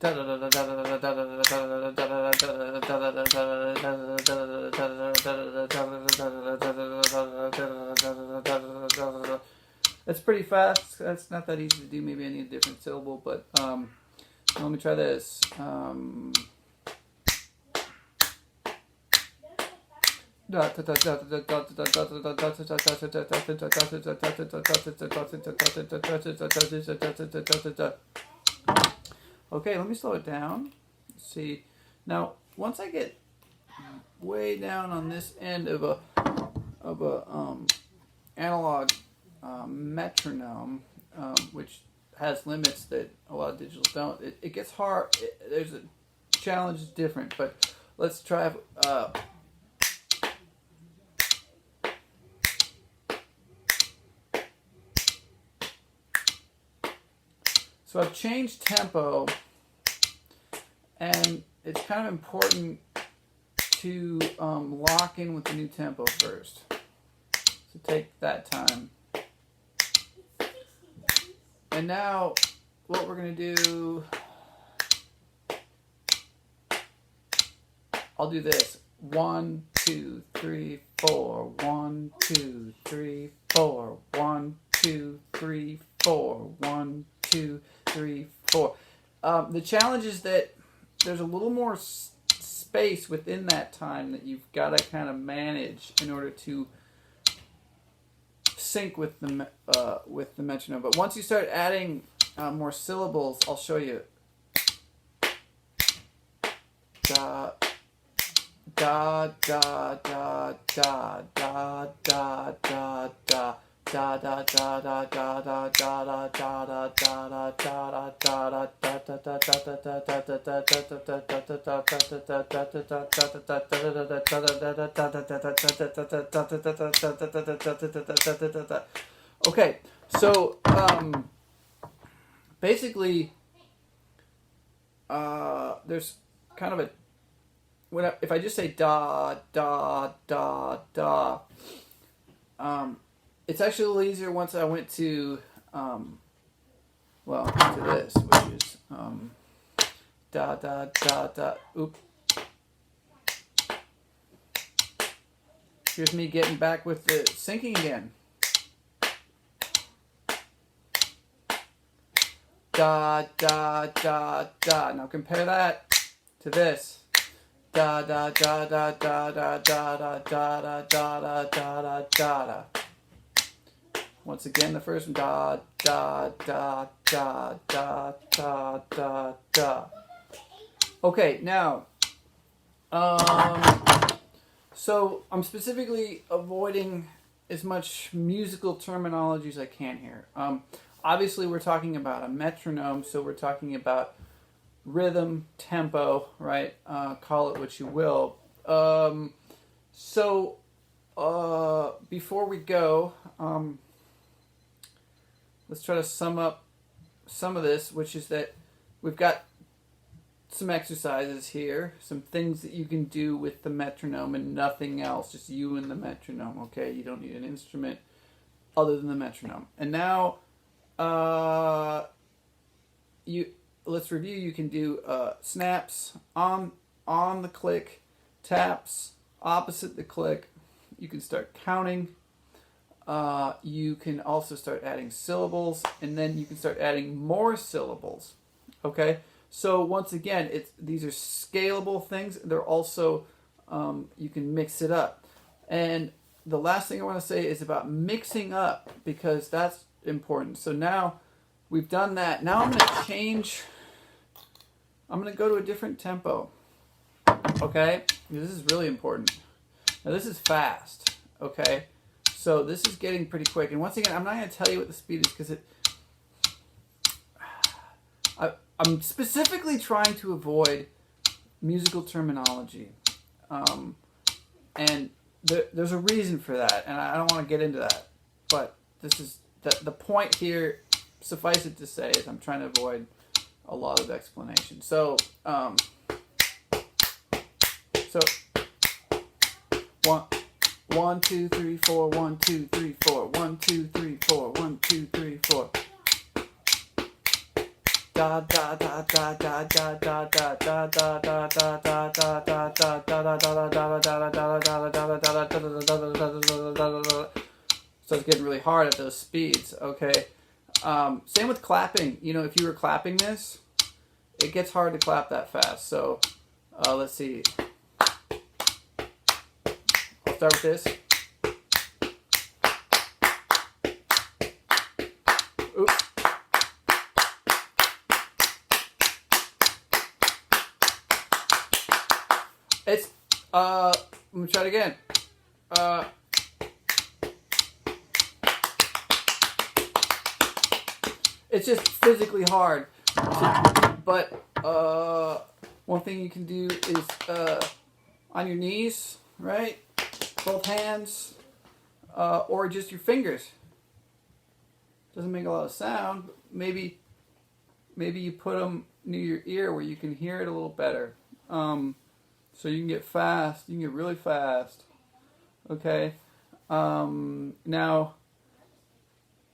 That's pretty fast. That's not that easy to do. Maybe I need a different syllable, but let me try this. Okay, let me slow it down. Let's see. Now, once I get way down on this end of a analog metronome, which has limits that a lot of digitals don't, it gets hard. There's a challenge is different, but let's try. So I've changed tempo, and it's kind of important to lock in with the new tempo first. So take that time. And now what we're going to do, I'll do this. 1, 2, 3, 4. 1, 2, 3, 4. 1, 2, 3, 4. 1, 2, 3, 4. The challenge is that there's a little more space within that time that you've got to kind of manage in order to sync with the metronome. But once you start adding more syllables, I'll show you. Da da da da da da da da da. Da da da da da da da da da da da da. Okay, so basically, there's kind of a if I just say da da da da. It's actually a little easier once I went to, to this, which is da da da da. Oop. Here's me getting back with the syncing again. Da da da da. Now compare that to this. Da da da da da da da da da da da da da da. Once again, the first one, da, da, da, da, da, da, da, da. Okay, now, so I'm specifically avoiding as much musical terminology as I can here. Obviously, we're talking about a metronome, so we're talking about rhythm, tempo, right? Call it what you will. Before we go, let's try to sum up some of this, which is that we've got some exercises here, some things that you can do with the metronome and nothing else, just you and the metronome, okay? You don't need an instrument other than the metronome. And now, let's review. You can do snaps on the click, taps opposite the click. You can start counting. You can also start adding syllables, and then you can start adding more syllables. Okay, so once again, these are scalable things. They're also you can mix it up. And the last thing I want to say is about mixing up, because that's important. So now we've done that. Now I'm going to change. I'm going to go to a different tempo. Okay, this is really important. Now this is fast. Okay. So this is getting pretty quick. And once again, I'm not going to tell you what the speed is because I'm specifically trying to avoid musical terminology. And there's a reason for that. And I don't want to get into that. But this is the point here, suffice it to say, is I'm trying to avoid a lot of explanation. So, one, 2, 3, 4, 1, 2, 3, 4, 1, 2, 3, 4, 1, 2, 3, 4. da da da da da da da da da da da da da da da da. So it's getting really hard at those speeds. Okay. Same with clapping. You know, if you were clapping this, it gets hard to clap that fast. So let's see. I'll start with this. Oops. It's I'm gonna try it again. It's just physically hard. But one thing you can do is on your knees, right? Both hands, or just your fingers. Doesn't make a lot of sound. But maybe you put them near your ear where you can hear it a little better. So you can get fast. You can get really fast. Okay. Now,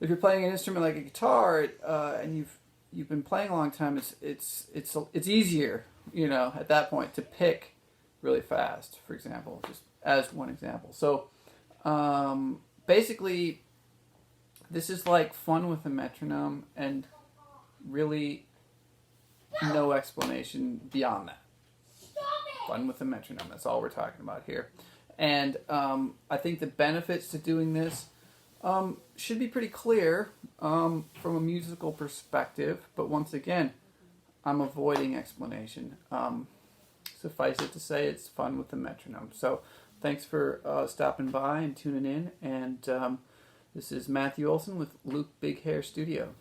if you're playing an instrument like a guitar and you've been playing a long time, it's easier, you know, at that point to pick really fast. For example, just as one example. So basically, this is like fun with a metronome and really no explanation beyond that. Fun with a metronome. That's all we're talking about here. And I think the benefits to doing this should be pretty clear from a musical perspective. But once again, I'm avoiding explanation. Suffice it to say, it's fun with the metronome. So thanks for stopping by and tuning in. And this is Matthew Olson with Luke Big Hair Studio.